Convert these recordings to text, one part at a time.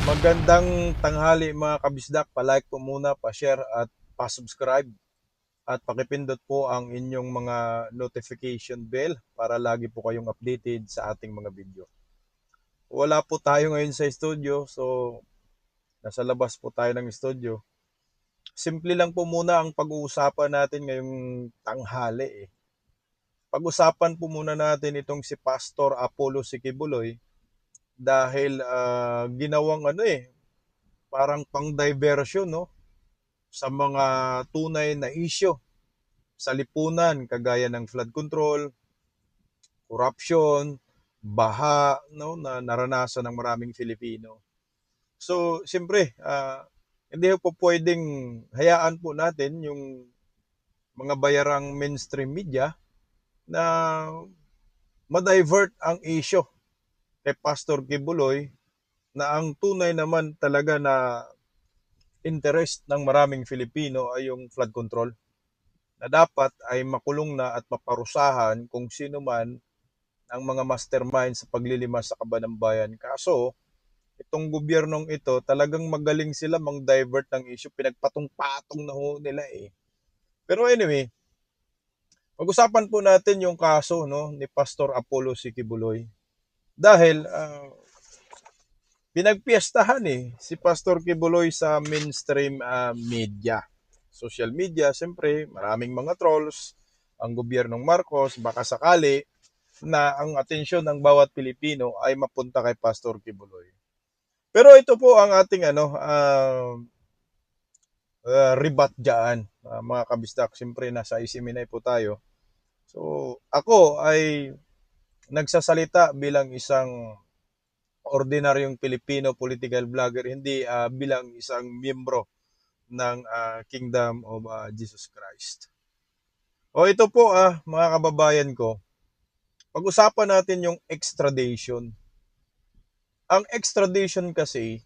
Magandang tanghali mga kabisdak, pa-like po muna, pa-share at pa-subscribe at pakipindot po ang inyong mga notification bell para lagi po kayong updated sa ating mga video. Wala po tayo ngayon sa studio, so nasa labas po tayo ng studio. Simple lang po muna ang pag-uusapan natin ngayong tanghali eh. Pag-usapan po muna natin itong si Pastor Apollo Sikibuloy dahil ginawang parang pang-diversion, no? Sa mga tunay na isyo sa lipunan kagaya ng flood control, corruption, baha, no, na naranasan ng maraming Filipino. So, siyempre, hindi po pwedeng hayaan po natin yung mga bayarang mainstream media na ma-divert ang isyo kay Pastor Kibuloy na ang tunay naman talaga na interest ng maraming Filipino ay yung flood control, na dapat ay makulong na at maparusahan kung sino man ang mga mastermind sa paglilimas sa kaban ng bayan. Kaso, itong gobyernong ito, talagang magaling sila mang-divert ng issue. Pinagpatong-patong na ho nila eh. Pero anyway, pag-usapan po natin yung kaso, no, ni Pastor Apollo Sikibuloy. Dahil pinagpiestahan si Pastor Kibuloy sa mainstream media. Social media, siyempre, maraming mga trolls. Ang gobyernong Marcos, baka sakali na ang atensyon ng bawat Pilipino ay mapunta kay Pastor Kibuloy. Pero ito po ang ating ribat dyan, mga kabistak. Siyempre, nasa isiminay po tayo. So, ako ay nagsasalita bilang isang ordinaryong Pilipino political vlogger, hindi bilang isang miyembro ng Kingdom of Jesus Christ. O ito po mga kababayan ko, pag-usapan natin yung extradition. Ang extradition kasi,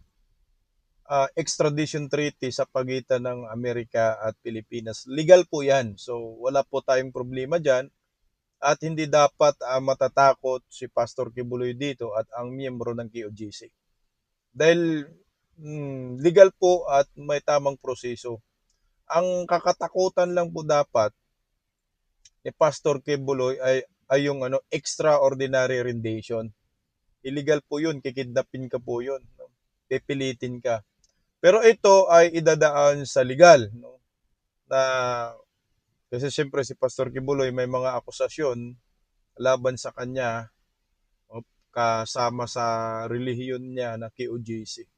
extradition treaty sa pagitan ng Amerika at Pilipinas, legal po yan. So wala po tayong problema dyan at hindi dapat matatakot si Pastor Kibuloy dito at ang miyembro ng KOJC. Dahil legal po at may tamang proseso. Ang kakatakutan lang po dapat ni Pastor Kibuloy ay yung extraordinary rendition. Illegal po yun, kikidnapin ka po yun, no? Pipilitin ka. Pero ito ay idadaan sa legal, no? Na kasi siyempre si Pastor Kibuloy may mga akusasyon laban sa kanya, o, kasama sa relihiyon niya na KOJC.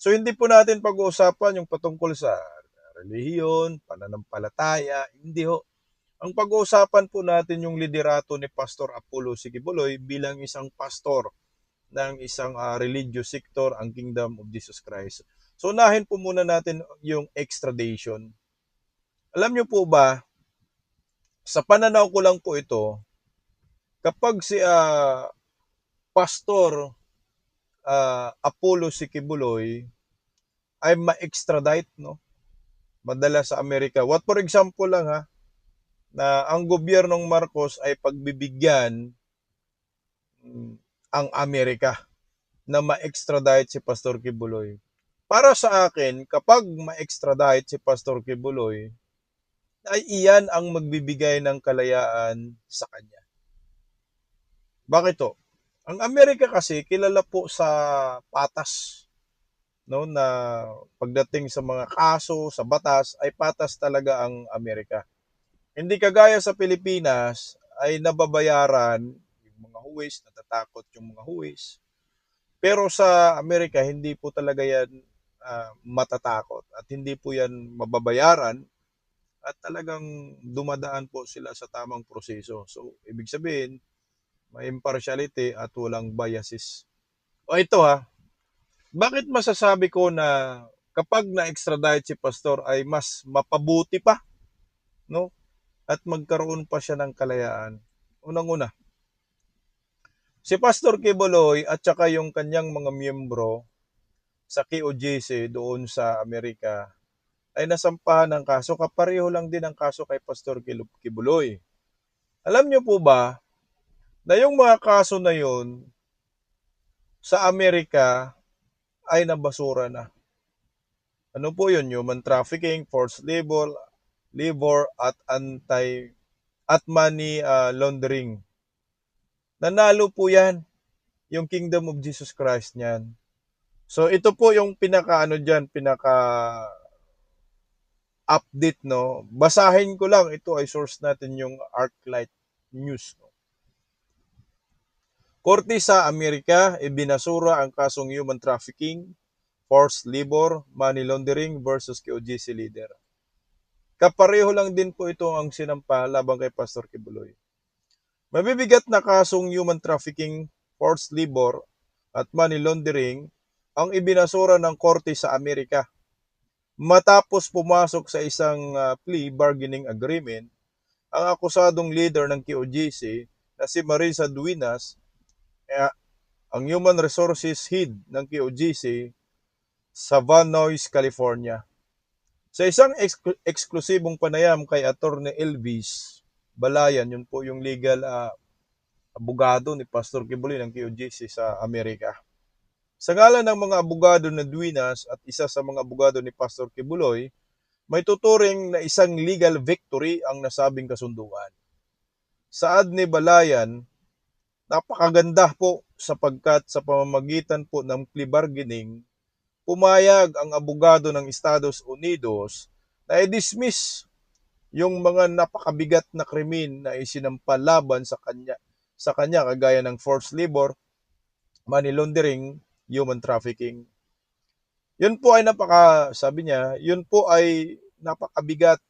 So hindi po natin pag-uusapan yung patungkol sa relihiyon, pananampalataya, hindi ho. Ang pag-uusapan po natin yung liderato ni Pastor Apollo Sikibuloy bilang isang pastor ng isang religious sector, ang Kingdom of Jesus Christ. So unahin po muna natin yung extradition. Alam niyo po ba, sa pananaw ko lang po ito, kapag si Pastor Apollo Sikibuloy ay ma-extradite, no? Madala sa Amerika. What for example lang na ang gobyernong Marcos ay pagbibigyan ang Amerika na ma-extradite si Pastor Kibuloy. Para sa akin, kapag ma-extradite si Pastor Kibuloy, ay iyan ang magbibigay ng kalayaan sa kanya. Bakit to? Ang Amerika kasi kilala po sa patas, no, na pagdating sa mga kaso, sa batas, ay patas talaga ang Amerika. Hindi kagaya sa Pilipinas ay nababayaran yung mga huwis, natatakot yung mga huwis. Pero sa Amerika, hindi po talaga yan matatakot at hindi po yan mababayaran at talagang dumadaan po sila sa tamang proseso. So, ibig sabihin, may impartiality at walang biases. O ito bakit masasabi ko na kapag na-extradite si Pastor ay mas mapabuti pa, no? At magkaroon pa siya ng kalayaan. Unang-una, si Pastor Kibuloy at saka yung kanyang mga miyembro sa KOJC doon sa Amerika ay nasampahan ng kaso. Kapareho lang din ang kaso kay Pastor Kibuloy. Alam niyo po ba na yung mga kaso na yun sa Amerika ay nabasura na. Ano po yun? Human trafficking, forced labor at money laundering. Nanalo po yan, yung Kingdom of Jesus Christ niyan. So ito po yung pinaka update, no. Basahin ko lang, ito ay source natin yung ArcLight News, no. Korte sa Amerika ibinasura ang kasong human trafficking, forced labor, money laundering versus KOJC leader. Kapareho lang din po ito ang sinampa laban kay Pastor Kibuloy. Mabibigat na kasong human trafficking, forced labor at money laundering ang ibinasura ng korte sa Amerika matapos pumasok sa isang plea bargaining agreement ang akusadong leader ng KOJC na si Marisa Duenas, ang Human Resources Head ng KOJC sa Van Nuys, California. Sa isang eksklusibong panayam kay Attorney Elvis Balayan, yun po yung legal abogado ni Pastor Kibuloy ng KOJC sa Amerika. Sa ngalan ng mga abogado na Duenas at isa sa mga abogado ni Pastor Kibuloy, may tuturing na isang legal victory ang nasabing kasunduan. Saad ni Balayan, napakaganda po sapagkat sa pamamagitan po ng plea bargaining, pumayag ang abogado ng Estados Unidos na i-dismiss yung mga napakabigat na krimen na isinampa laban sa kanya kagaya ng forced labor, money laundering, human trafficking. Yun po ay sabi niya, yun po ay napakabigat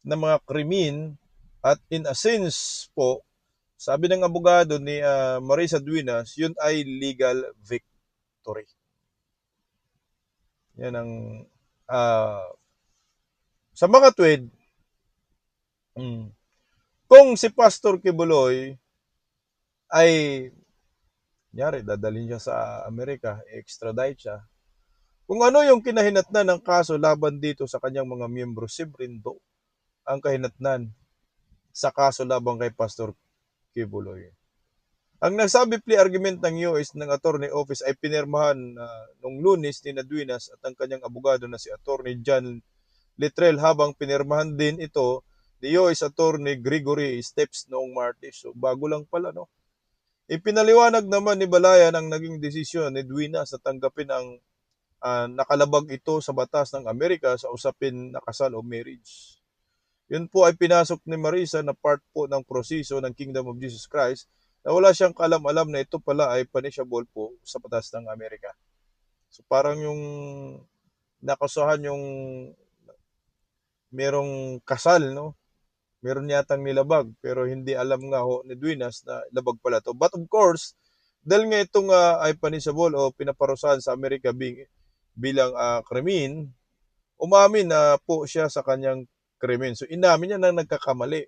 na mga krimen at in a sense po, sabi ng abogado ni Marisa Duenas, yun ay legal victory. Yan ang sa mga tweed, kung si Pastor Kibuloy ay dadalhin siya sa Amerika, extradite siya. Kung ano yung kinahinatnan ng kaso laban dito sa kanyang mga miyembro, sibrindo ang kahinatnan sa kaso laban kay Pastor Kibuloy. Ang nagsabi plea argument ng US ng Attorney Office ay pinirmahan noong Lunes ni Duenas at ang kanyang abogado na si Attorney John Littrell habang pinirmahan din ito ni US Attorney Gregory Steps noong Martes. So bago lang pala, no? Ipinaliwanag naman ni Balayan ang naging desisyon ni Duenas na tanggapin ang nakalabag ito sa batas ng Amerika sa usapin na kasal o marriage. Yun po ay pinasok ni Marisa na part po ng proseso ng Kingdom of Jesus Christ na wala siyang kalam-alam na ito pala ay punishable po sa batas ng Amerika. So parang yung nakasuhan yung merong kasal, no? Meron yatang nilabag pero hindi alam nga ho ni Duenas na labag pala to. But of course, dahil nga itong ay punishable o pinaparusahan sa Amerika bilang krimen, umamin na po siya sa kanyang krimen. So inamin niya na nagkakamali.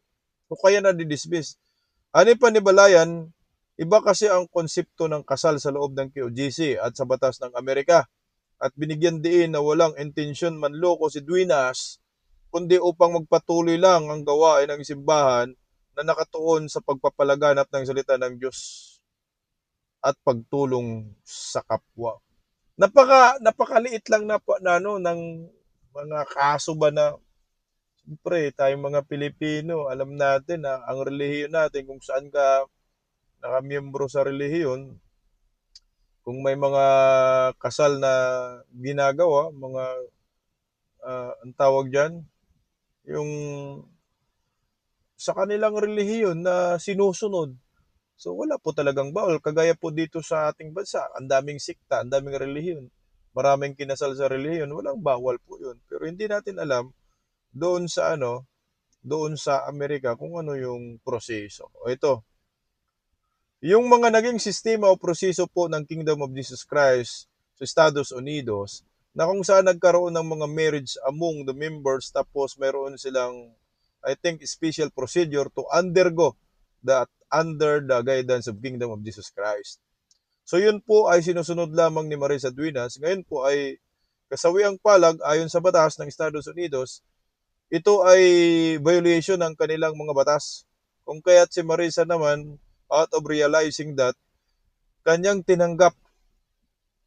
So kaya na didismiss. Ani pa ni Balayan, iba kasi ang konsepto ng kasal sa loob ng KOJC at sa batas ng Amerika. At binigyan diin na walang intensyon manloko si Duenas, kundi upang magpatuloy lang ang gawain ng simbahan na nakatuon sa pagpapalaganap ng salita ng Diyos at pagtulong sa kapwa. Napakaliit lang ng mga kaso ba na siyempre tayong mga Pilipino, alam natin na ang relihiyon natin kung saan ka nakamiyembro sa relihiyon, kung may mga kasal na ginagawa, mga ang tawag diyan, yung sa kanilang relihiyon na sinusunod. So wala po talagang bawal. Kagaya po dito sa ating bansa, ang daming sikta, ang daming relihiyon. Maraming kinasal sa relihiyon, walang bawal po yun. Pero hindi natin alam doon sa Amerika kung ano yung proseso. O ito, yung mga naging sistema o proseso po ng Kingdom of Jesus Christ sa Estados Unidos na kung saan nagkaroon ng mga marriage among the members tapos meron silang I think special procedure to undergo that under the guidance of Kingdom of Jesus Christ. So yun po ay sinusunod lamang ni Marisa Duenas. Ngayon po ay kasawiang palag ayon sa batas ng Estados Unidos, ito ay violation ng kanilang mga batas. Kung kaya't si Marisa naman, out of realizing that, kanyang tinanggap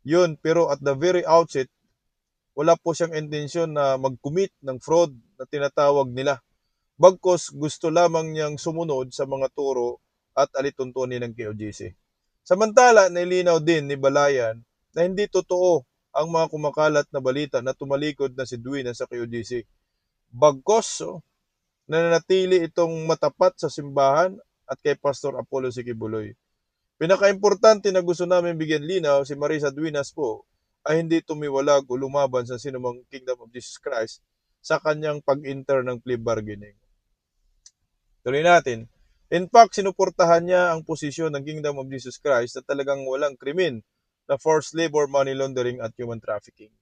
Yun, pero at the very outset, wala po siyang intensyon na mag-commit ng fraud na tinatawag nila. Bagkus gusto lamang niyang sumunod sa mga turo at alituntunin ng KOJC. Samantala, nilinaw din ni Balayan na hindi totoo ang mga kumakalat na balita na tumalikod na si Duina sa KOJC. Bagkus, nananatili itong matapat sa simbahan at kay Pastor Apollo Sikibuloy. Pinaka-importante na gusto namin bigyan linaw si Marisa Duenas po ay hindi tumiwalag o lumaban sa sinumang Kingdom of Jesus Christ sa kanyang pag-enter ng plea bargaining. Tuloy natin. In fact, sinuportahan niya ang posisyon ng Kingdom of Jesus Christ na talagang walang krimen na forced labor, money laundering at human trafficking.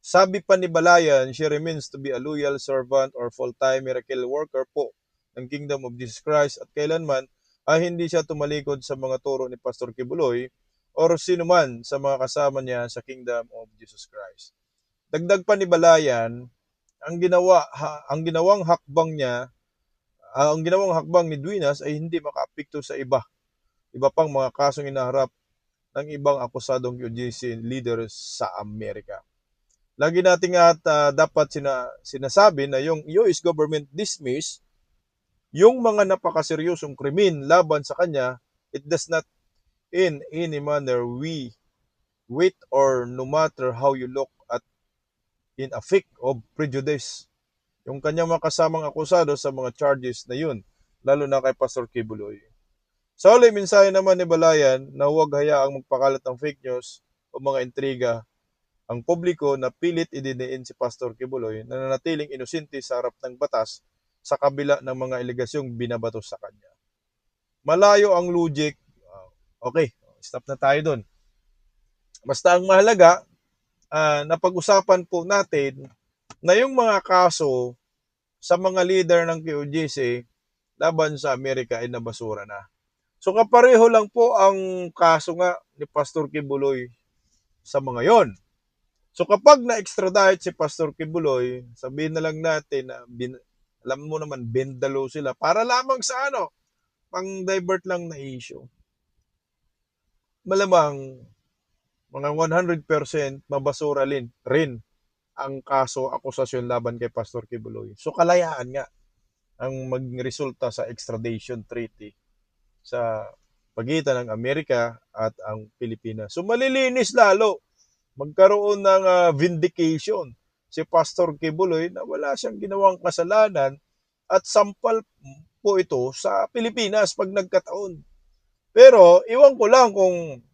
Sabi pa ni Balayan, she remains to be a loyal servant or full-time miracle worker po ng Kingdom of Jesus Christ at kailanman ay hindi siya tumalikod sa mga turo ni Pastor Kibuloy or sino man sa mga kasama niya sa Kingdom of Jesus Christ. Dagdag pa ni Balayan, ang ginawang hakbang ni Duenas ay hindi makaapekto sa iba pang mga kasong inaharap ng ibang akusadong UGC leaders sa Amerika. Lagi nating dapat sinasabi na yung US government dismiss yung mga napakaseryosong krimen laban sa kanya. It does not in any manner wait or no matter how you look at in a fake of prejudice yung kanyang mga kasamang akusado sa mga charges na yun, lalo na kay Pastor Kibuloy. Sa uli, mensahe naman ni Balayan na huwag hayaang magpakalat ng fake news o mga intriga ang publiko na pilit idiniin si Pastor Kibuloy na nanatiling inosente sa harap ng batas sa kabila ng mga alegasyong binabato sa kanya. Malayo ang logic. Okay, stop na tayo dun. Basta ang mahalaga, napag-usapan po natin na yung mga kaso sa mga leader ng KOJC laban sa Amerika ay nabasura na. So kapareho lang po ang kaso nga ni Pastor Kibuloy sa mga yon. So kapag na-extradite si Pastor Kibuloy, sabihin na lang natin na alam mo naman, bendalo sila para lamang sa pang-divert lang na issue. Malamang mga 100% mabasura rin ang kaso, akusasyon laban kay Pastor Kibuloy. So kalayaan nga ang magresulta sa extradition treaty sa pagitan ng Amerika at ang Pilipinas. So malilinis lalo. Magkaroon ng vindication si Pastor Kibuloy na wala siyang ginawang kasalanan at sampal po ito sa Pilipinas pag nagkataon. Pero iwan ko lang kung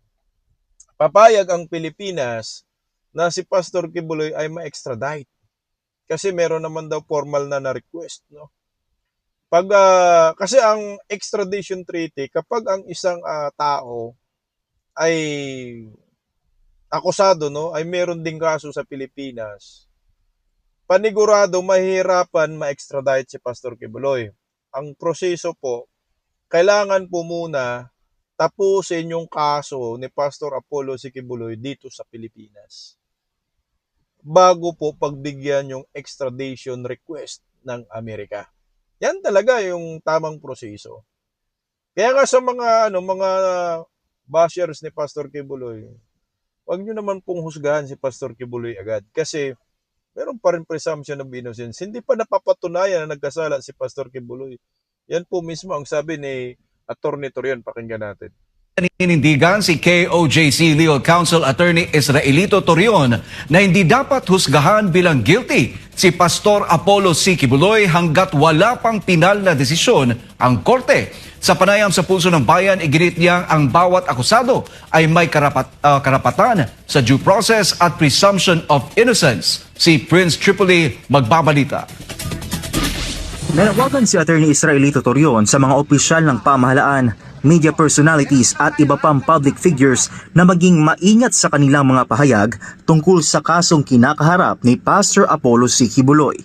papayag ang Pilipinas na si Pastor Kibuloy ay ma-extradite. Kasi meron naman daw formal na request, no? Kasi ang extradition treaty, kapag ang isang tao ay akusado, no, ay meron ding kaso sa Pilipinas, panigurado mahihirapan ma-extradite si Pastor Kibuloy. Ang proseso po, kailangan po muna tapusin yung kaso ni Pastor Apollo Sikibuloy dito sa Pilipinas bago po pagbigyan yung extradition request ng Amerika. Yan talaga yung tamang proseso. Kaya nga sa mga bashers ni Pastor Kibuloy, wag nyo naman pong husgahan si Pastor Kibuloy agad kasi meron pa rin presumption of innocence. Hindi pa napapatunayan na nagkasala si Pastor Kibuloy. Yan po mismo ang sabi ni Attorney Torion. Pakinggan natin. Ninindigan si KOJC Legal Counsel Attorney Israelito Torion na hindi dapat husgahan bilang guilty si Pastor Apollo C. Kibuloy hanggat wala pang pinal na desisyon ang korte. Sa panayam sa Pulso ng Bayan, iginit niyang ang bawat akusado ay may karapatan sa due process at presumption of innocence. Si Prince Tripoli magbabalita. Nanawagan si Attorney Israelito Torion sa mga opisyal ng pamahalaan, media personalities at iba pang public figures na maging maingat sa kanilang mga pahayag tungkol sa kasong kinakaharap ni Pastor Apollo C. Kibuloy.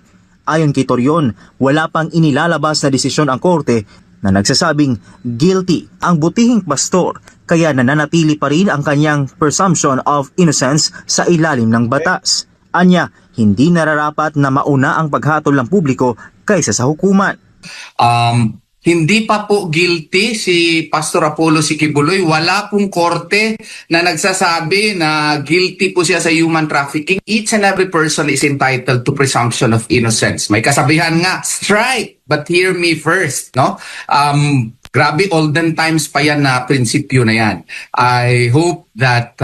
Ayon kay Torion, wala pang inilalabas na desisyon ang korte na nagsasabing guilty ang butihing pastor kaya nananatili pa rin ang kanyang presumption of innocence sa ilalim ng batas. Anya, hindi nararapat na mauna ang paghatol ng publiko kaysa sa hukuman. Hindi pa po guilty si Pastor Apollo Sikibuloy. Wala pong korte na nagsasabi na guilty po siya sa human trafficking. Each and every person is entitled to presumption of innocence. May kasabihan nga, strike, but hear me first. No? Grabe, olden times pa yan na prinsipyo na yan. I hope that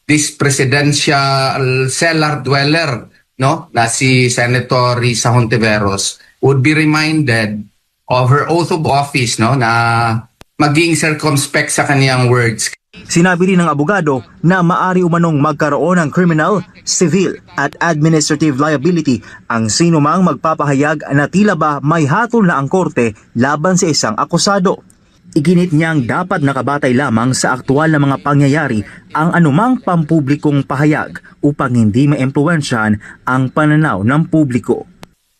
this presidential cellar dweller, no, na si Senator Risa Hontiveros would be reminded of her oath of office, no, na maging circumspect sa kaniyang words. Sinabi rin ng abogado na maari umanong magkaroon ng criminal, civil at administrative liability ang sino mang magpapahayag na tila ba may hatol na ang korte laban sa isang akusado. Iginit niyang dapat nakabatay lamang sa aktual na mga pangyayari ang anumang pampublikong pahayag upang hindi maimpluwensyahan ang pananaw ng publiko.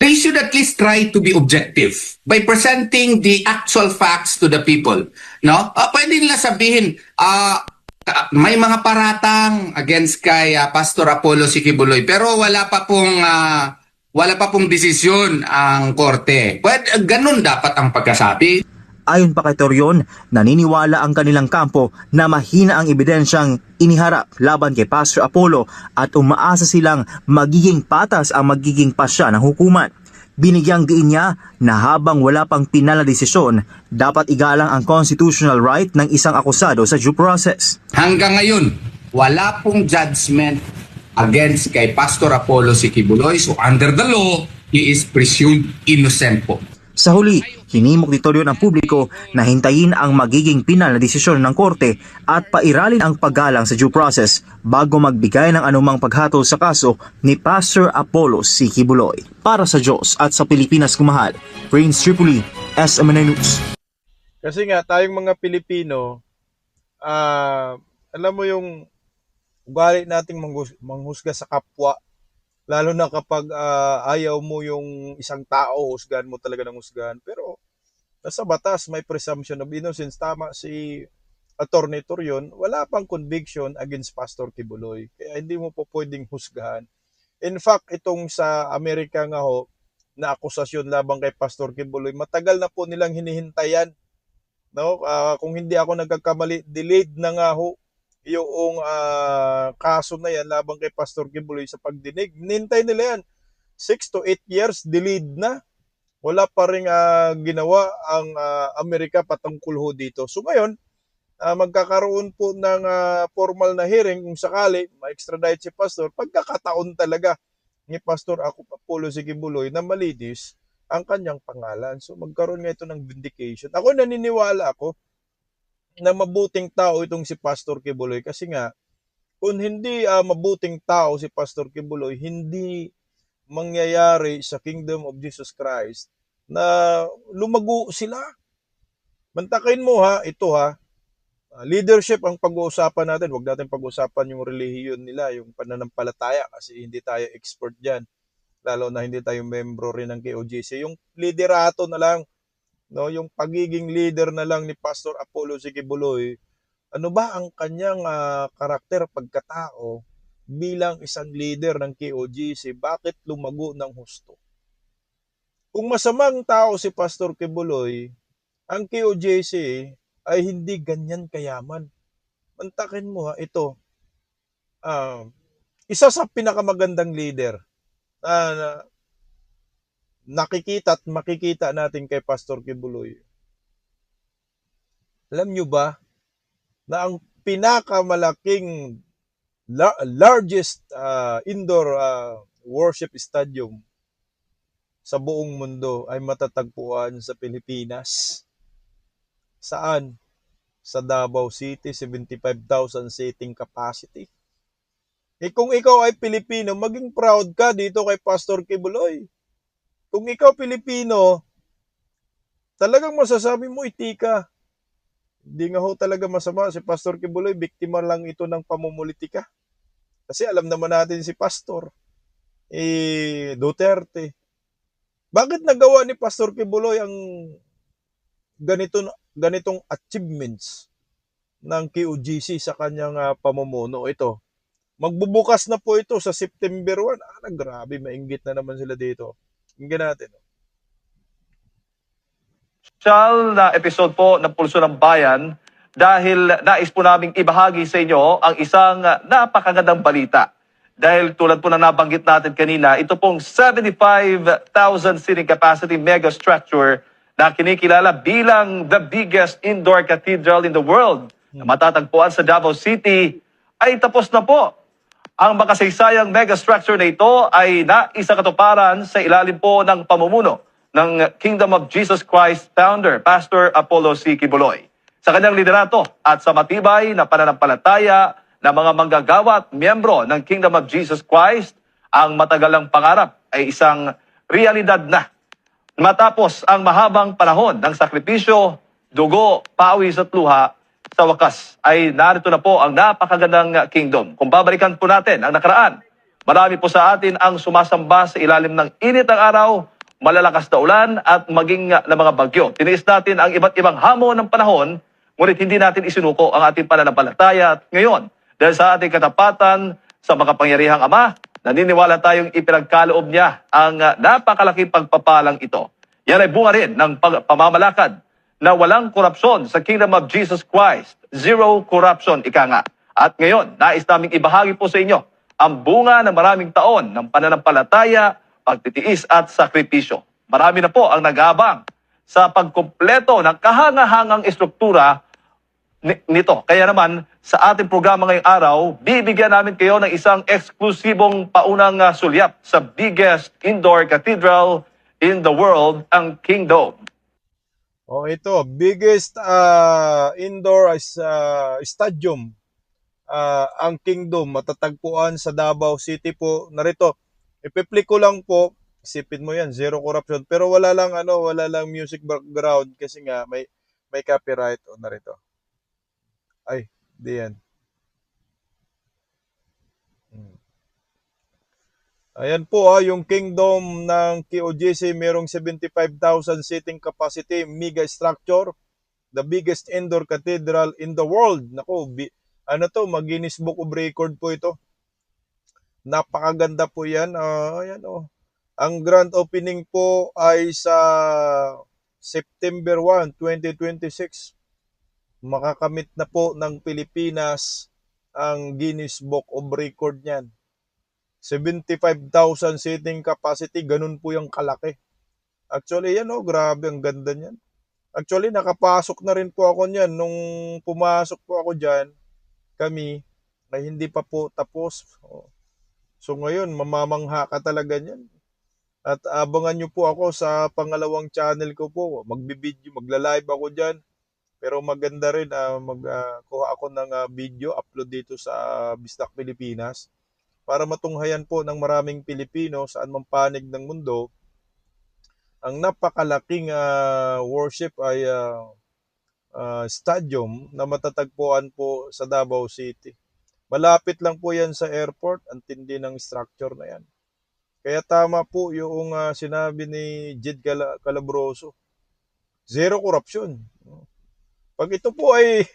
They should at least try to be objective by presenting the actual facts to the people. No? Pwede nila sabihin, may mga paratang against kay Pastor Apollo Sikibuloy pero wala pa pong desisyon ang korte. Ganun dapat ang pagkasabi. Ayon pa kay Torion, naniniwala ang kanilang kampo na mahina ang ebidensyang iniharap laban kay Pastor Apollo at umaasa silang magiging patas ang magiging pasya ng hukuman. Binigyang diin niya na habang wala pang pinal na desisyon, dapat igalang ang constitutional right ng isang akusado sa due process. Hanggang ngayon, wala pong judgment against kay Pastor Apollo Sikibuloy. So under the law, he is presumed innocent po. Sa huli, hinimok ni Torion ang publiko na hintayin ang magiging pinal na desisyon ng korte at pairalin ang paggalang sa due process bago magbigay ng anumang paghatol sa kaso ni Pastor Apollo Sikibuloy. Para sa Diyos at sa Pilipinas kumahal, Prince Tripoli, SMNA News. Kasi nga, tayong mga Pilipino, alam mo yung ugali nating manghusga sa kapwa. Lalo na kapag ayaw mo yung isang tao, husgahan mo talaga ng husgahan. Pero nasa batas, may presumption of innocence. Tama si Attorney Torion, wala pang conviction against Pastor Kibuloy. Kaya hindi mo po pwedeng husgahan. In fact, itong sa Amerika nga ho, na akusasyon labang kay Pastor Kibuloy, matagal na po nilang hinihintayan. No? Kung hindi ako nagkakamali, delayed na nga ho yung kaso na yan labang kay Pastor Kibuloy sa pagdinig. Nintay nila yan. 6 to 8 years, delayed na. Wala pa rin ginawa ang Amerika patungkol ho dito. So ngayon, magkakaroon po ng formal na hearing kung sakali ma-extradite si Pastor. Pagkakataon talaga ni Pastor Apollo Sikibuloy na malinis ang kanyang pangalan. So magkaroon nga ito ng vindication. Ako naniniwala ako na mabuting tao itong si Pastor Kibuloy kasi nga kung hindi mabuting tao si Pastor Kibuloy, hindi mangyayari sa Kingdom of Jesus Christ na lumago sila. Mantakin mo ito leadership ang pag-uusapan natin. Huwag natin pag-uusapan yung relihiyon nila, yung pananampalataya kasi hindi tayo expert dyan. Lalo na hindi tayo membro rin ng KOJC. Yung liderato na lang, no, yung pagiging leader na lang ni Pastor Apollo Sikibuloy, ano ba ang kanyang karakter pagkatao bilang isang leader ng KOJC? Bakit lumago ng husto? Kung masamang tao si Pastor Kibuloy, ang KOJC ay hindi ganyan kayaman. Mantakin mo ito. Isa sa pinakamagandang leader na nakikita at makikita natin kay Pastor Kibuloy. Alam nyo ba na ang pinakamalaking largest indoor worship stadium sa buong mundo ay matatagpuan sa Pilipinas? Saan? Sa Davao City, 75,000 seating capacity. Kung ikaw ay Pilipino, maging proud ka dito kay Pastor Kibuloy. Kung ikaw Pilipino, talagang masasabi mo itika. Hindi nga ho talaga masama. Si Pastor Kibuloy, biktima lang ito ng pamumulitika. Kasi alam naman natin si Pastor Duterte. Bakit nagawa ni Pastor Kibuloy ang ganitong achievements ng KOJC sa kanyang pamumuno? Ito, magbubukas na po ito sa September 1. Grabe, mainggit na naman sila dito. Tingnan natin. special na episode po ng Pulso ng Bayan dahil nais po naming ibahagi sa inyo ang isang napakagandang balita. Dahil tulad po na nabanggit natin kanina, ito pong 75,000 seating capacity mega structure na kinikilala bilang the biggest indoor cathedral in the world na matatagpuan sa Davao City ay tapos na po. Ang makasaysayang megastructure na ito ay naisakatuparan sa ilalim po ng pamumuno ng Kingdom of Jesus Christ founder, Pastor Apollo C. Kibuloy. Sa kanyang liderato at sa matibay na pananampalataya ng mga manggagawa at miyembro ng Kingdom of Jesus Christ, ang matagalang pangarap ay isang realidad na. Matapos ang mahabang panahon ng sakripisyo, dugo, pawis at luha, sa wakas ay narito na po ang napakagandang kingdom. Kung babalikan po natin ang nakaraan, marami po sa atin ang sumasamba sa ilalim ng init ng araw, malalakas na ulan at maging na mga bagyo. Tiniis natin ang iba't ibang hamon ng panahon, ngunit hindi natin isinuko ang ating pananampalataya. At ngayon, dahil sa ating katapatan sa makapangyarihang Ama, naniniwala tayong ipinagkaloob niya ang napakalaking pagpapalang ito. Yan ay bunga rin ng pamamalakad na walang korupsyon sa Kingdom of Jesus Christ. Zero corruption, ika nga. At ngayon, nais naming ibahagi po sa inyo ang bunga ng maraming taon ng pananampalataya, pagtitiis at sakripisyo. Marami na po ang nag-aabang sa pagkumpleto ng kahangahangang estruktura nito. Kaya naman, sa ating programa ngayong araw, bibigyan namin kayo ng isang eksklusibong paunang sulyap sa biggest indoor cathedral in the world, ang Kingdom. Oh, ito, biggest indoor stadium, ang Kingdom, matatagpuan sa Davao City po. Narito, ipiplik ko lang po, isipin mo yan, zero corruption, pero wala lang music background kasi nga may copyright. O, narito. Ay, di yan. Ayan po yung Kingdom ng KOJC, merong 75,000 seating capacity, mega structure, the biggest indoor cathedral in the world. Nako, Guinness Book of Record po ito. Napakaganda po yan. Ayan Ang grand opening po ay sa September 1, 2026. Makakamit na po ng Pilipinas ang Guinness Book of Record niyan. 75,000 seating capacity, ganun po yung kalaki. Actually, yan grabe, ang ganda niyan. Actually, nakapasok na rin po ako niyan. Nung pumasok po ako diyan, kami, na hindi pa po tapos. So ngayon, mamamangha ka talaga niyan. At abangan nyo po ako sa pangalawang channel ko po. Magbibideo, magla-live ako diyan. Pero maganda rin magkuha ako ng video, upload dito sa Bistak Pilipinas, para matunghayan po ng maraming Pilipino saan man panig ng mundo ang napakalaking worship ay stadium na matatagpuan po sa Davao City. Malapit lang po yan sa airport, ang tindi ng structure na yan. Kaya tama po yung sinabi ni Jed Calabroso, zero corruption. Pag ito po ay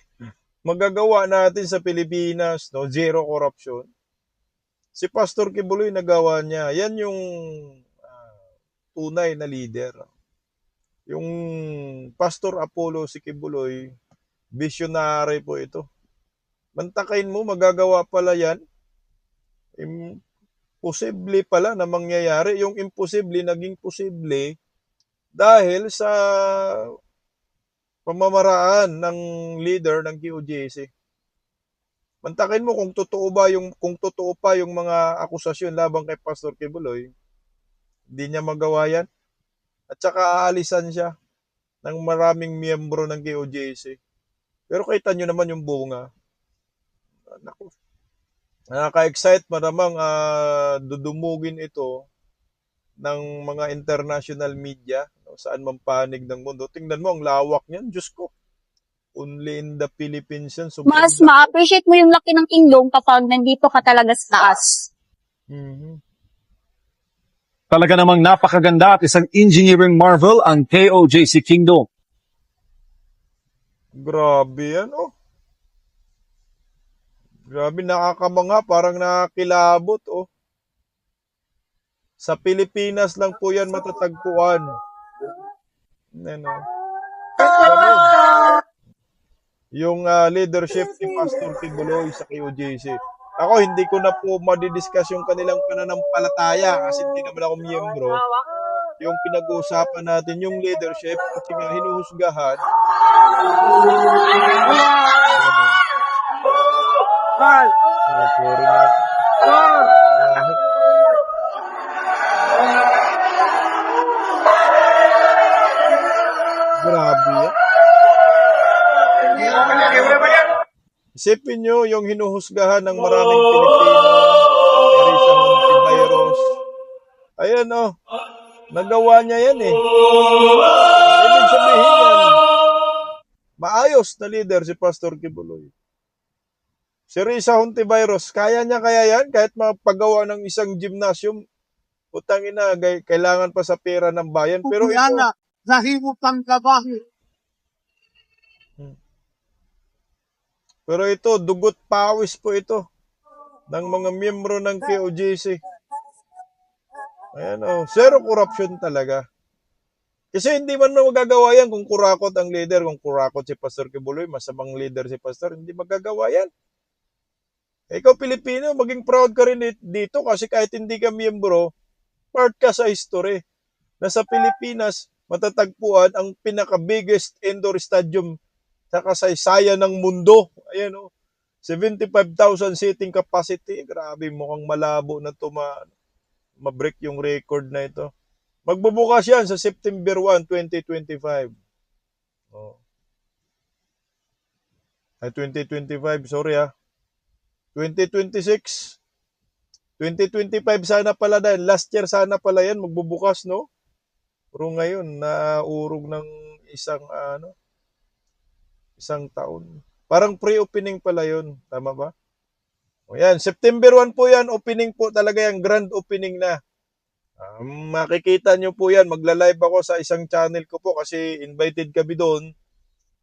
magagawa natin sa Pilipinas, zero corruption, si Pastor Kibuloy nagawa niya. Yan yung tunay na leader. Yung Pastor Apollo si Kibuloy, visionary po ito. Mantakin mo, magagawa pala yan. Imposible pala na mangyayari. Yung imposible, naging posible dahil sa pamamaraan ng leader ng QJC. Mantakin mo kung totoo pa yung mga akusasyon labang kay Pastor Kibuloy, hindi niya magawa yan. At saka aalisan siya ng maraming miyembro ng KOJC. Pero kita nyo naman yung bunga. Naku, nakaka-excite, maramang dudumugin ito ng mga international media, saan man panig ng mundo. Tingnan mo, ang lawak niyan, Diyos ko. Only in the Philippines yan. Mas ma-appreciate mo yung laki ng Kingdom kapag nandito ka talaga sa taas. Mhm. Talaga namang napakaganda at isang engineering marvel ang KOJC Kingdom. Grabe yan, Grabe, nakakamanga, parang nakakilabot, Sa Pilipinas lang po yan matatagpuan. Ano? rin yung leadership ni Pastor Kibuloy sa KOJC. Ako, hindi ko na po madidiscuss yung kanilang pananampalataya kasi hindi naman ako miyembro. Yung pinag-uusapan natin yung leadership kasi nga hinuhusgahan. Grabe yan. Isipin nyo yung hinuhusgahan ng maraming Pilipino, Teresa Montiveros. Ayan nagawa niya yan eh. Ibig sabihin yan, maayos na leader si Pastor Kibuloy. Si Risa Hontiveros, kaya niya yan? Kahit mapagawa ng isang gymnasium, utang ina, kailangan pa sa pera ng bayan. Pero ito, dugot pawis po ito ng mga miyembro ng KOJC. Ayan zero corruption talaga. Kasi hindi man magagawa yan kung kurakot ang leader, kung kurakot si Pastor Kibuloy, masamang leader si Pastor, hindi magagawa yan. Ikaw Pilipino, maging proud ka rin dito kasi kahit hindi ka miyembro, part ka sa history. Na sa Pilipinas, matatagpuan ang pinaka-biggest indoor stadium sa kasaysayan ng mundo. Ayan 75,000 seating capacity. Grabe, mukhang malabo na ma-break yung record na ito. Magbubukas yan sa September 1, 2025. Ay, 2025, sorry 2026. 2025 sana pala dahil last year sana pala yan magbubukas, no? Pero ngayon, naurog ng isang taon. Parang pre-opening pala yun. Tama ba? Yan, September 1 po yan. Opening po talaga yung grand opening na. Makikita nyo po yan. Magla-live ako sa isang channel ko po kasi invited kami doon.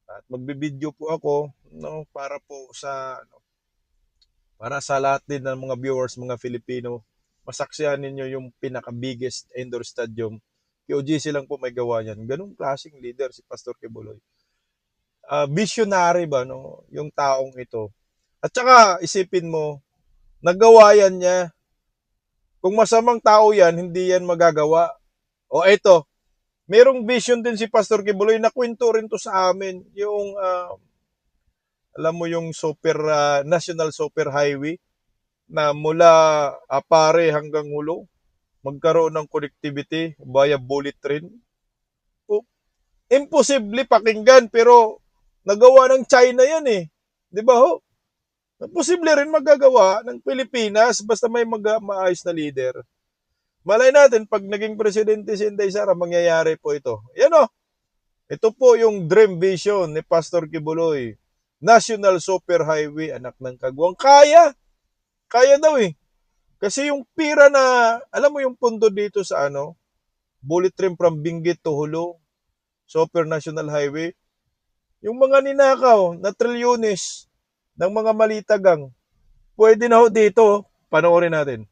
At magbi-video po ako para po para sa lahat din ng mga viewers, mga Filipino, masaksihan ninyo yung pinaka-biggest indoor stadium. KOJC lang po may gawa yan. Ganung klaseng leader si Pastor Kibuloy. Visionary ba, yung taong ito. At saka, isipin mo, nagawa yan niya. Kung masamang tao yan, hindi yan magagawa. Eto, merong vision din si Pastor Kibuloy na kwento rin to sa amin. Yung alam mo yung National Super Highway na mula Apare hanggang Hulo, magkaroon ng connectivity via bullet train. Imposible pakinggan pero nagawa ng China yan eh. Di ba Posible rin magagawa ng Pilipinas basta may maayos na leader. Malay natin pag naging presidente si Inday Sara, mangyayari po ito. Yan Ito po yung dream vision ni Pastor Kibuloy. National Super Highway, anak ng kagwang. Kaya daw eh. Kasi yung pira na, alam mo yung pundo dito sa bullet train from Benguet to Hulo, Super National Highway, yung mga ninakaw na trilyones ng mga malitagang, pwede na dito, panoorin natin.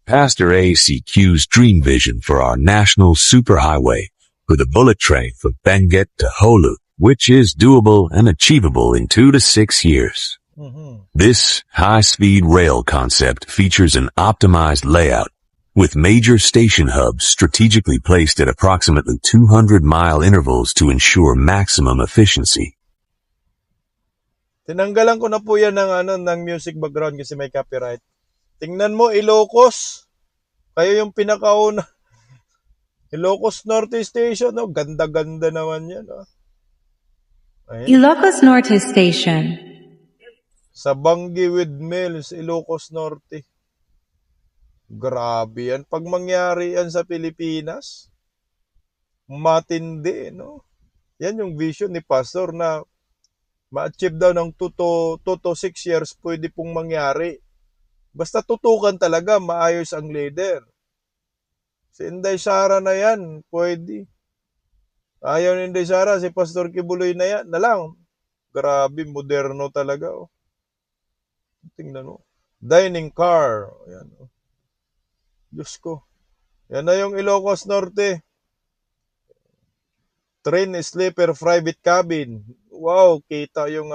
Pastor ACQ's dream vision for our national superhighway with a bullet train from Benguet to Holu, which is doable and achievable in 2 to 6 years. This high-speed rail concept features an optimized layout with major station hubs strategically placed at approximately 200-mile intervals to ensure maximum efficiency. Tinanggalan ko na po yan ng music background kasi may copyright. Tingnan mo, Ilocos. Kayo yung pinakauna. Ilocos Norte Station, ganda-ganda naman yan. Ilocos Norte Station. Sa Bangi with Mills, Ilocos Norte. Grabe yan. Pag mangyari yan sa Pilipinas, matindi, Yan yung vision ni Pastor na ma-achieve daw ng 2 to 6 years pwede pong mangyari. Basta tutukan talaga, maayos ang leader. Si Inday Sara na yan, pwede. Ayaw ni Inday Sara, si Pastor Kibuloy na yan, na lang. Grabe, moderno talaga. Tingnan mo. Dining car. Ayan. Diyos ko. Yan na yung Ilocos Norte. train sleeper private cabin. Wow, kita yung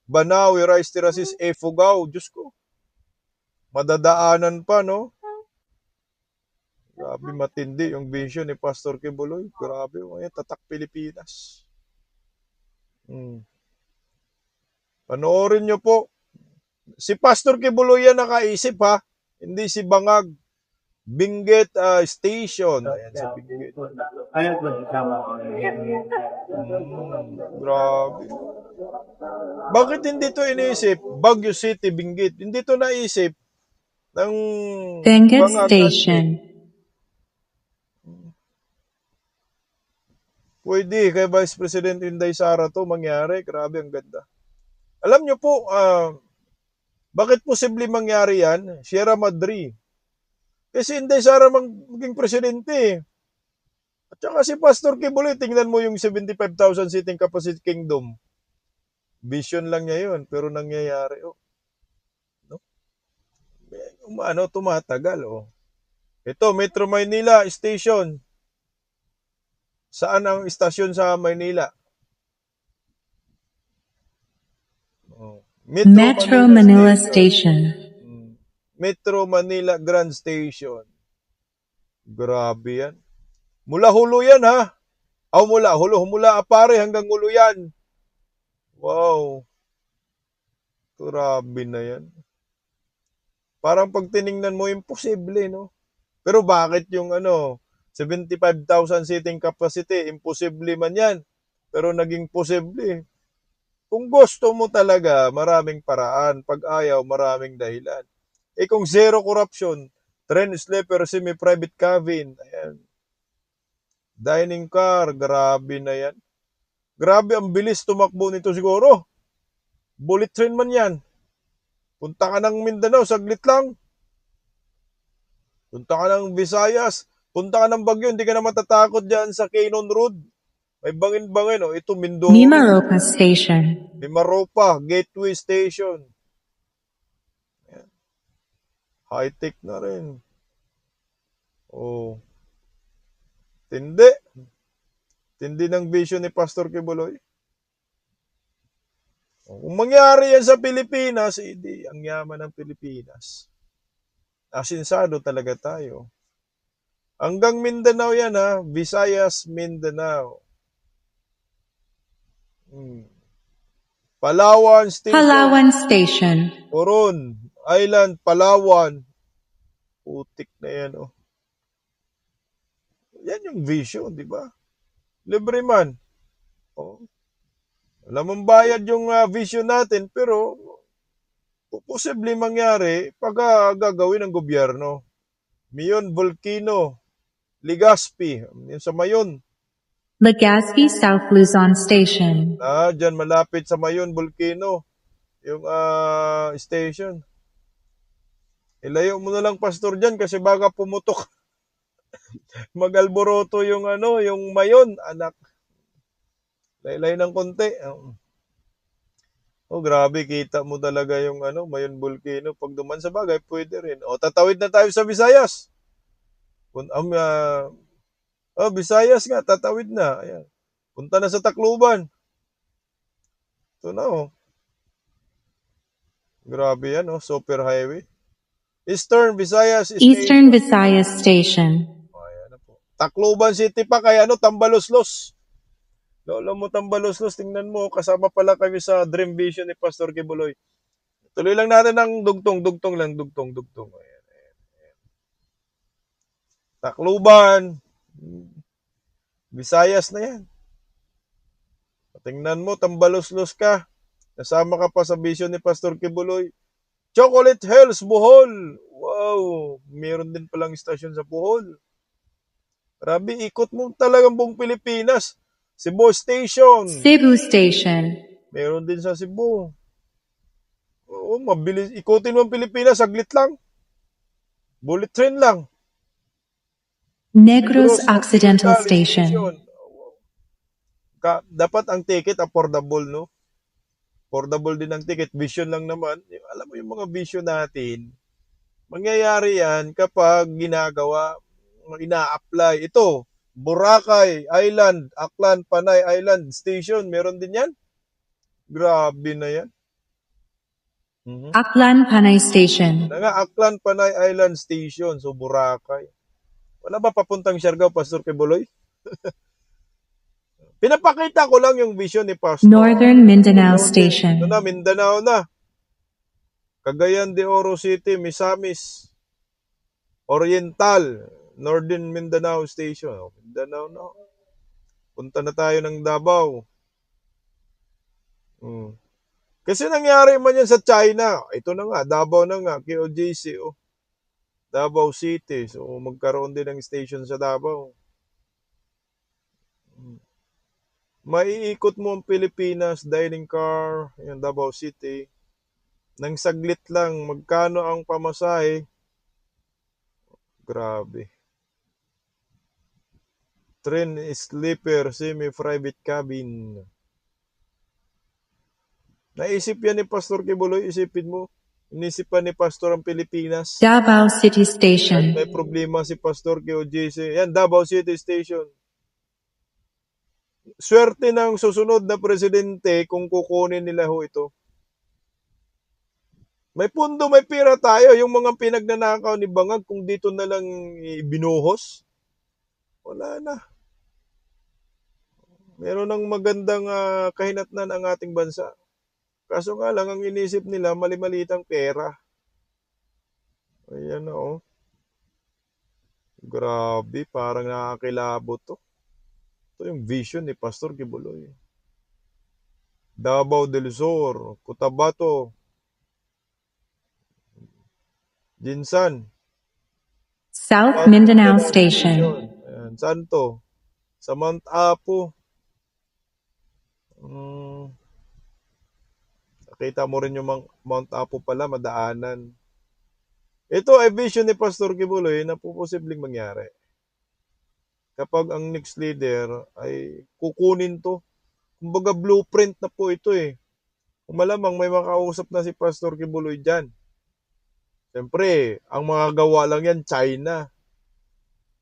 Banawi, Rice Terraces, Fugao. Diyos ko, madadaanan pa, no? Grabe, matindi yung vision ni Pastor Kibuloy. Grabe, tatak Pilipinas. Panoorin nyo po. Si Pastor Kibuloy yan nakaisip, ha? Hindi si Bangag. Benguet Station. Ayan si Benguet. Grabe. Bakit hindi to iniisip? Baguio City, Benguet. Hindi to naisip ng Benguet Bangag Station. Pwede kay Vice President Inday Sara to mangyari. Grabe, ang ganda. Alam nyo po, bakit posible mangyari yan? Sierra Madre. Kasi Inday Sara maging presidente. At saka si Pastor Kibuloy, tingnan mo yung 75,000 seating capacity Kingdom. Vision lang niya yun, pero nangyayari. No? Tumatagal. Ito, Metro Maynila Station. Saan ang istasyon sa Maynila? Metro Manila Station. Metro Manila Grand Station. Grabe yan. Mula Hulo yan, ha? Mula Apare hanggang Hulo yan. Wow. Grabe na yan. Parang pag tiningnan mo, imposible, no? Pero bakit yung 75,000 seating capacity, imposible man yan. Pero naging posible. Kung gusto mo talaga, maraming paraan. Pag ayaw, maraming dahilan. Kung zero corruption, train sleeper, semi-private cabin, ayan. Dining car, grabe na yan. Grabe, ang bilis tumakbo nito siguro. Bullet train man yan. Punta ka ng Mindanao, saglit lang. Punta ka ng Visayas, punta ka ng Baguio, hindi ka na matatakot dyan sa Canon Road. May bangin-bangin, ito Mindoro. Mimaropa Station. Mimaropa, Gateway Station. Ayan. High-tech na rin. Tindi. Tindi ng vision ni Pastor Kibuloy. Kung mangyari yan sa Pilipinas, hindi ang yaman ng Pilipinas. Asinsado talaga tayo. Hanggang Mindanao yan, ha? Visayas, Mindanao. Palawan Station. Palawan Station. Coron Island, Palawan. Putik na yan, Yan yung vision, di ba? Libre man. Alam mong bayad yung vision natin, pero posible mangyari pag gagawin ng gobyerno. Mayon Volcano, Legazpi, yung sa Mayon. Legazpi South Luzon Station. Dyan malapit sa Mayon Volcano, yung station. Ilayo mo na lang, pastor, dyan kasi baka pumutok. Mag-alboroto yung yung Mayon, anak. Laylay ng konti. Grabe, kita mo talaga yung Mayon Volcano. Pag duman sa bagay, pwede rin. Tatawid na tayo sa Visayas. Visayas nga, tatawid na. Ayan. Punta na sa Tacloban. Ito na, Grabe yan, Super Highway. Eastern Visayas Station. Eastern Visayas Station. Ayan na po. Tacloban City pa, kaya Tambaloslos. Lolo mo Tambaloslos, tingnan mo, kasama pala kami sa Dream Vision ni Pastor Kibuloy. Tuloy lang natin ng dugtong. Ayan. Tacloban, Visayas na yan. Tingnan mo, Tambaloslos ka. Nasama ka pa sa vision ni Pastor Kibuloy. Chocolate Hills, Bohol. Wow, meron din palang istasyon sa Bohol. Grabe, ikot mo talagang buong Pilipinas. Cebu Station. Cebu Station. Meron din sa Cebu. Mabilis. Ikutin mo ang Pilipinas, saglit lang. Bullet train lang. Negros Occidental Station. Dapat ang ticket affordable, no? Affordable din ang ticket. Vision lang naman. Alam mo yung mga vision natin, mangyayari yan kapag ginagawa, ina-apply. Ito, Boracay Island, Aklan, Panay Island Station, meron din yan? Grabe na yan. Aklan Panay Station. Na nga, Aklan, Panay Island Station, so Boracay. Wala ba papuntang Siargao, Pastor Kibuloy? Pinapakita ko lang yung vision ni Pastor. Northern Mindanao Ito Station. na, Mindanao na. Cagayan de Oro City, Misamis, Oriental, Northern Mindanao Station. Oh, Mindanao na. Punta na tayo ng Davao. Kasi nangyari man yan sa China. Ito na nga, Davao na nga, KOJC. Oh. Davao City. So, magkaroon din ng station sa Davao. Maiikot mo ang Pilipinas, dining car, yung Davao City. Nang saglit lang, magkano ang pamasahe? Grabe. Train sleeper, semi-private cabin. Naisip yan ni Pastor Kibuloy, isipin mo. Inisipan ni Pastor ang Pilipinas. Davao City At Station. may problema si Pastor KOJC. Yan, Davao City Station. Swerte ng susunod na presidente kung kukunin nila ho ito. May pundo, may pira tayo. Yung mga pinagnanakaw ni Bangag, kung dito na lang binuhos, wala na. Meron ng magandang kahinatnan ang ating bansa. Kaso nga lang, ang inisip nila, mali-malitang pera. Ayan na, oh. Grabe, parang nakakilabot to. Ito yung vision ni Pastor Kibuloy. Davao del Sur, Cotabato, Jinsan, South Mindanao Station. Ayan, saan to? Sa Mount Apo. Nakita mo rin yung Mount Apo pala, madaanan. Ito ay vision ni Pastor Kibuloy na po posibleng mangyari. Kapag ang next leader ay kukunin to. Kumbaga blueprint na po ito eh. Kung malamang may makausap na si Pastor Kibuloy dyan. Siyempre, ang mga gawa lang yan, China.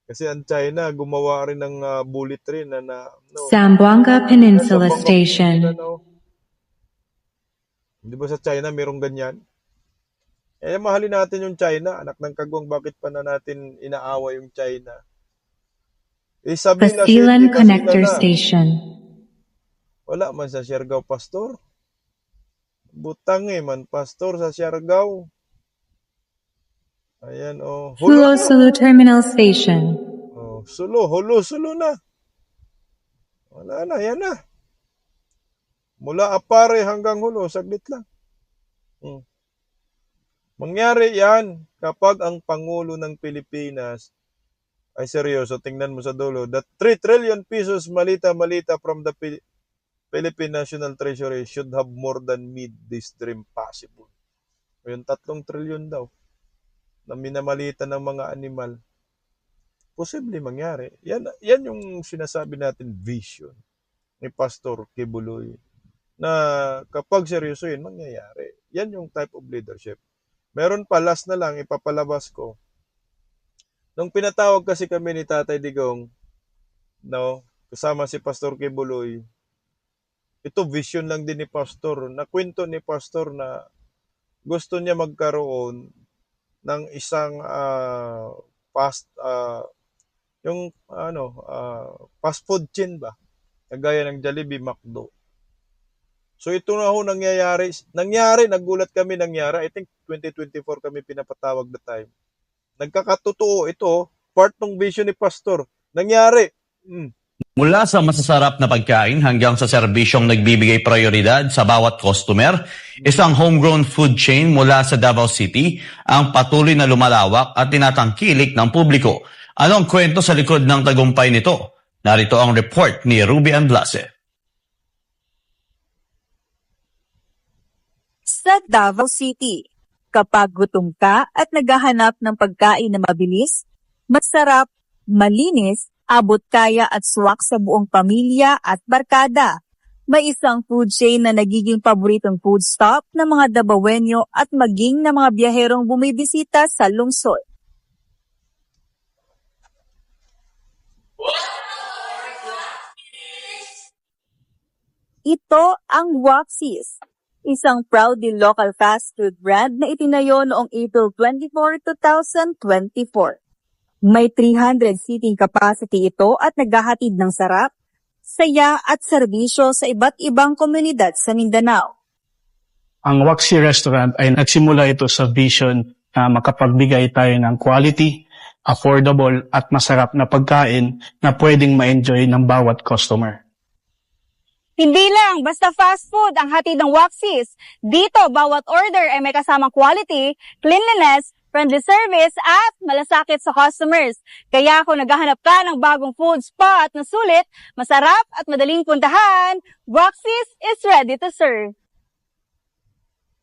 Kasi ang China, gumawa rin ng bullet train na Zamboanga Peninsula Station. Di ba sa China mayroong ganyan? Eh, mahalin natin yung China. Anak ng kagwang, bakit pa na natin inaawa yung China? Eh, sabi na Basilan city, Connector na. Station. Wala man sa Siargao, Pastor. Butang man, Pastor, sa Siargao. Ayan, oh. Hulo na. Sulu Terminal Station. Oh, Sulo na. Wala na, yan na. Mula Apare hanggang Hulo, saglit lang. Mangyari yan kapag ang Pangulo ng Pilipinas ay seryoso. Tingnan mo sa dulo. The 3 trillion pesos malita from the Philippine National Treasury should have more than made this dream possible. O yung 3 trillion daw na minamalita ng mga animal. Posible mangyari. Yan yung sinasabi natin vision ni Pastor Kibuloy na kapag seryoso yun, mangyayari. Yan yung type of leadership. Meron pa, last na lang, ipapalabas ko. Nung pinatawag kasi kami ni Tatay Digong, kasama si Pastor Kibuloy, ito vision lang din ni Pastor. Nakwento ni Pastor na gusto niya magkaroon ng isang fast food chain ba? Kagaya ng Jollibee, McDo. So ito na ho nangyayari, nagulat kami nangyari. I think 2024 kami pinapatawag na time. Nagkakatotoo ito, part ng vision ni Pastor. Nangyari. Mula sa masasarap na pagkain hanggang sa serbisyong nagbibigay prioridad sa bawat customer, isang homegrown food chain mula sa Davao City ang patuloy na lumalawak at tinatangkilik ng publiko. Ano ang kwento sa likod ng tagumpay nito? Narito ang report ni Ruby Anblase. Sa Davao City, kapag gutom ka at naghahanap ng pagkain na mabilis, masarap, malinis, abot kaya at swak sa buong pamilya at barkada, may isang food chain na nagiging paboritong food stop ng mga Davaoenyo at maging ng mga biyaherong bumibisita sa lungsod. Ito ang Waxies, isang proudly local fast food brand na itinayo noong April 24, 2024. May 300 seating capacity ito at naghahatid ng sarap, saya at serbisyo sa iba't ibang komunidad sa Mindanao. Ang Waxy Restaurant ay nagsimula ito sa vision na makapagbigay tayo ng quality, affordable at masarap na pagkain na pwedeng ma-enjoy ng bawat customer. Hindi lang basta fast food ang hatid ng Waxies. Dito, bawat order ay may kasamang quality, cleanliness, friendly service at malasakit sa customers. Kaya kung naghahanap ka ng bagong food spot na sulit, masarap at madaling puntahan, Waxies is ready to serve.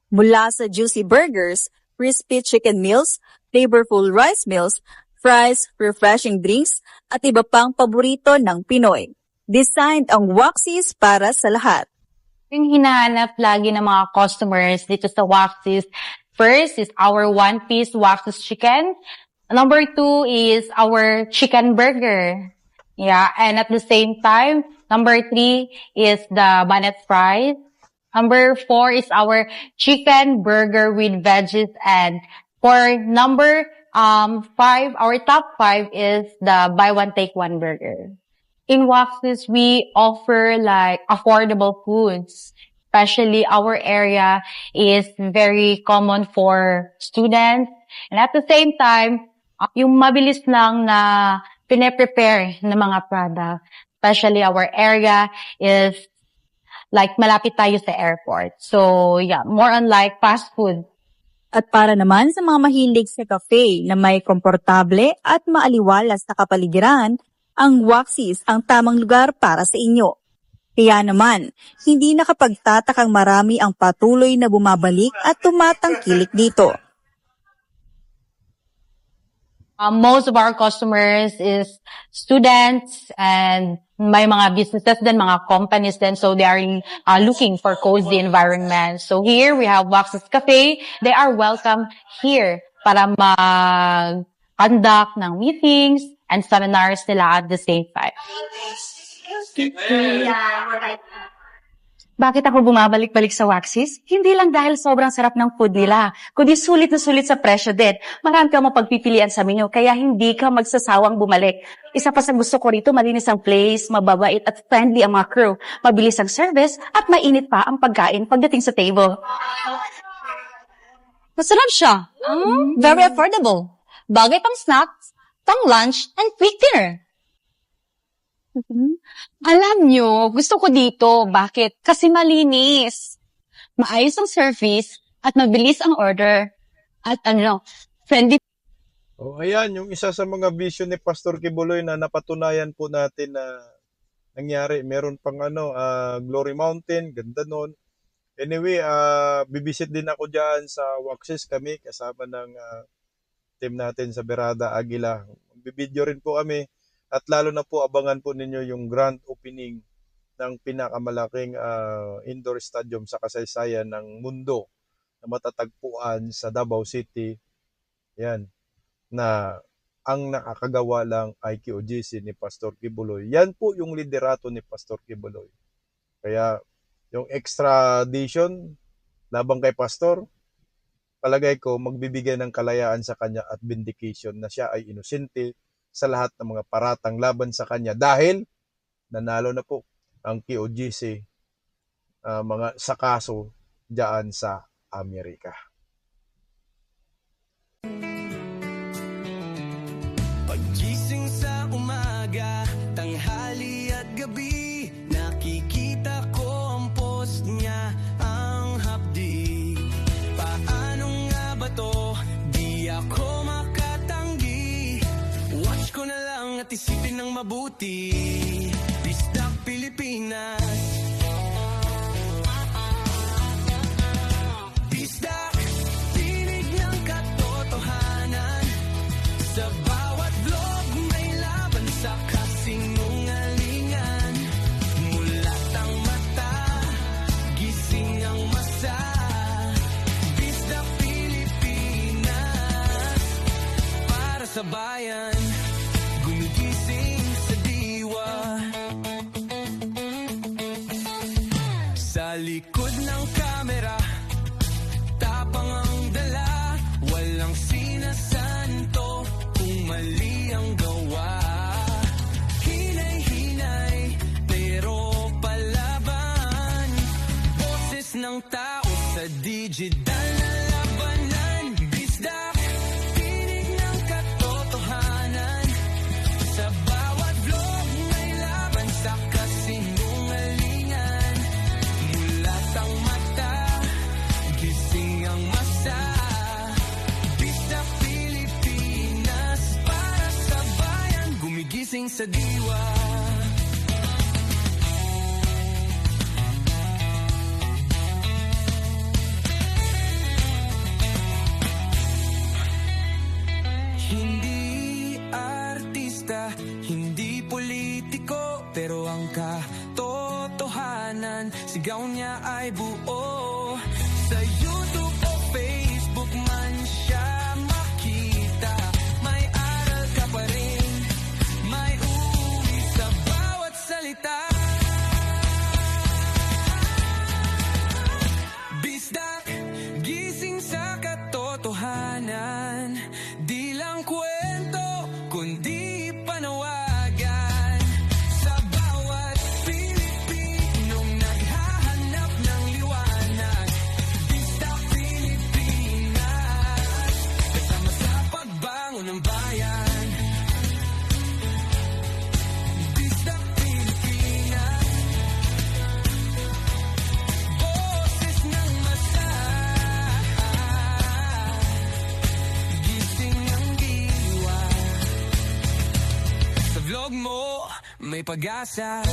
Mula sa juicy burgers, crispy chicken meals, flavorful rice meals, fries, refreshing drinks, at iba pang paborito ng Pinoy. Designed ang Waxies para sa lahat. Yung hinahanap lagi ng mga customers dito sa Waxies, first is our one-piece Waxies chicken. Number 2 is our chicken burger. Yeah, and at the same time, number 3 is the bonnet fries. Number 4 is our chicken burger with veggies. And for number 5, our top 5 is the buy one, take one burger. In Waxies, we offer like affordable foods. Especially our area is very common for students. And at the same time, yung mabilis lang na pine-prepare ng mga product. Especially our area is like malapit tayo sa airport. So yeah, more on like fast food. At para naman sa mga mahilig sa cafe na may komportable at maaliwalas na kapaligiran, ang Waxies ang tamang lugar para sa inyo. Kaya naman, hindi nakapagtatakang marami ang patuloy na bumabalik at tumatangkilik dito. Most of our customers is students and may mga businesses din, mga companies din. So they are looking for cozy environment. So here we have Waxies Cafe. They are welcome here para mag-conduct ng meetings and seminars nila at the same time. Bakit ako bumabalik-balik sa Waxies? Hindi lang dahil sobrang sarap ng food nila, kundi sulit na sulit sa presyo din. Marami kang mapagpipilian sa menu, kaya hindi ka magsasawang bumalik. Isa pa sa gusto ko rito, malinis ang place, mababait at friendly ang mga crew, mabilis ang service, at mainit pa ang pagkain pagdating sa table. Masarap siya. Very affordable. Bagay pang snacks, pang lunch, and quick dinner. Alam nyo, gusto ko dito. Bakit? Kasi malinis. Maayos ang service at mabilis ang order. At friendly. Oh, ayan, yung isa sa mga vision ni Pastor Kibuloy na napatunayan po natin na nangyari. Meron pang Glory Mountain, ganda nun. Anyway, bibisit din ako dyan sa Waxies kami, kasama ng team natin sa Berada Aguila. Bibidyo rin po kami at lalo na po abangan po ninyo yung grand opening ng pinakamalaking indoor stadium sa kasaysayan ng mundo na matatagpuan sa Davao City. Yan, na ang nakakagawa lang ay KOJC ni Pastor Kibuloy. Yan po yung liderato ni Pastor Kibuloy. Kaya yung extra addition labang kay Pastor, palagay ko magbibigay ng kalayaan sa kanya at vindication na siya ay inosente sa lahat ng mga paratang laban sa kanya dahil nanalo na po ang KOJC mga sa kaso diyan sa Amerika. Paggising sa umaga, tanghali at gabi, nakikita ko ang post niya, ang hapdi. Paano nga ba to? Di ako makatanggi. Watch ko na lang at isipin ng mabuti. Disdak Pilipinas. Disdak, tinig ng katotohanan. Sa bawat vlog may laban sa kasinungalingan. Mulat ang mata, gising ang masa. Disdak Pilipinas, para sa bayan, gumigising sa diwa. Digital na labanan, bisdak, tinig ng katotohanan. Sa bawat vlog may laban sa kasinungalingan. Mulat ang mata, gising ang masa. Bisdak Pilipinas, para sa bayan, gumigising sa diwa. Hindi artista, hindi politiko, pero ang katotohanan, sigaw niya ay buo. Sa YouTube o Facebook man siya makita, may aral ka pa rin, may uwi sa bawat salita. Bisdak, gising sa katotohanan, di lang kwento, kundi panawagan. Sa bawat Pilipinong naghahanap ng liwanag, Bisdak Pilipinas, kasama sa pagbangon ng bayan. Bisdak Pilipinas, boses ng masa. Gising ang diwa. Sa vlog mo, may pag-asa.